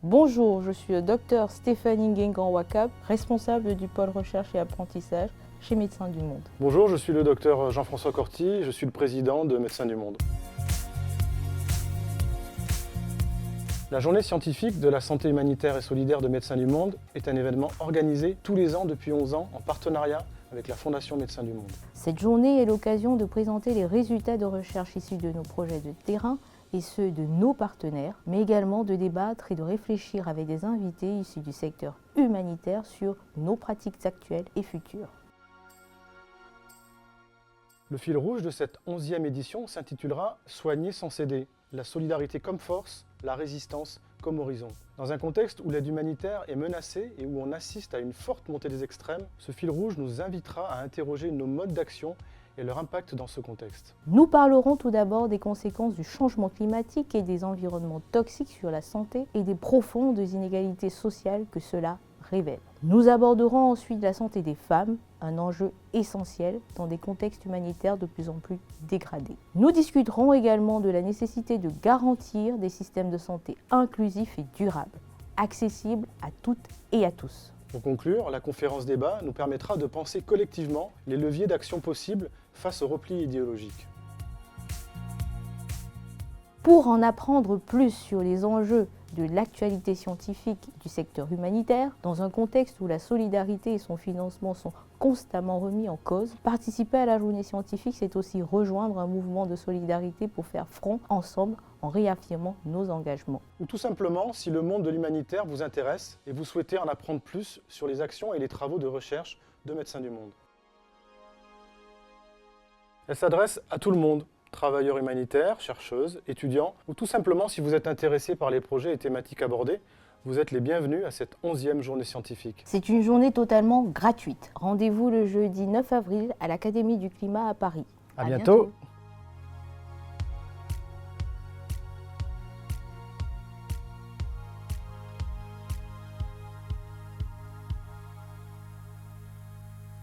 Bonjour, je suis le docteur Stéphanie Nguyen-Wakab, responsable du pôle recherche et apprentissage chez Médecins du Monde. Bonjour, je suis le docteur Jean-François Corti, je suis le président de Médecins du Monde. La journée scientifique de la santé humanitaire et solidaire de Médecins du Monde est un événement organisé tous les ans depuis 11 ans en partenariat avec la Fondation Médecins du Monde. Cette journée est l'occasion de présenter les résultats de recherche issus de nos projets de terrain et ceux de nos partenaires, mais également de débattre et de réfléchir avec des invités issus du secteur humanitaire sur nos pratiques actuelles et futures. Le fil rouge de cette 11e édition s'intitulera « Soigner sans céder, la solidarité comme force, la résistance comme horizon ». Dans un contexte où l'aide humanitaire est menacée et où on assiste à une forte montée des extrêmes, ce fil rouge nous invitera à interroger nos modes d'action et leur impact dans ce contexte. Nous parlerons tout d'abord des conséquences du changement climatique et des environnements toxiques sur la santé et des profondes inégalités sociales que cela révèle. Nous aborderons ensuite la santé des femmes, un enjeu essentiel dans des contextes humanitaires de plus en plus dégradés. Nous discuterons également de la nécessité de garantir des systèmes de santé inclusifs et durables, accessibles à toutes et à tous. Pour conclure, la conférence débat nous permettra de penser collectivement les leviers d'action possibles face au repli idéologique. Pour en apprendre plus sur les enjeux de l'actualité scientifique du secteur humanitaire, dans un contexte où la solidarité et son financement sont constamment remis en cause, participer à la journée scientifique, c'est aussi rejoindre un mouvement de solidarité pour faire front ensemble en réaffirmant nos engagements. Ou tout simplement, si le monde de l'humanitaire vous intéresse et vous souhaitez en apprendre plus sur les actions et les travaux de recherche de Médecins du Monde. Elle s'adresse à tout le monde, travailleurs humanitaires, chercheuses, étudiants, ou tout simplement si vous êtes intéressé par les projets et thématiques abordés, vous êtes les bienvenus à cette 11e journée scientifique. C'est une journée totalement gratuite. Rendez-vous le jeudi 9 avril à l'Académie du Climat à Paris. À bientôt.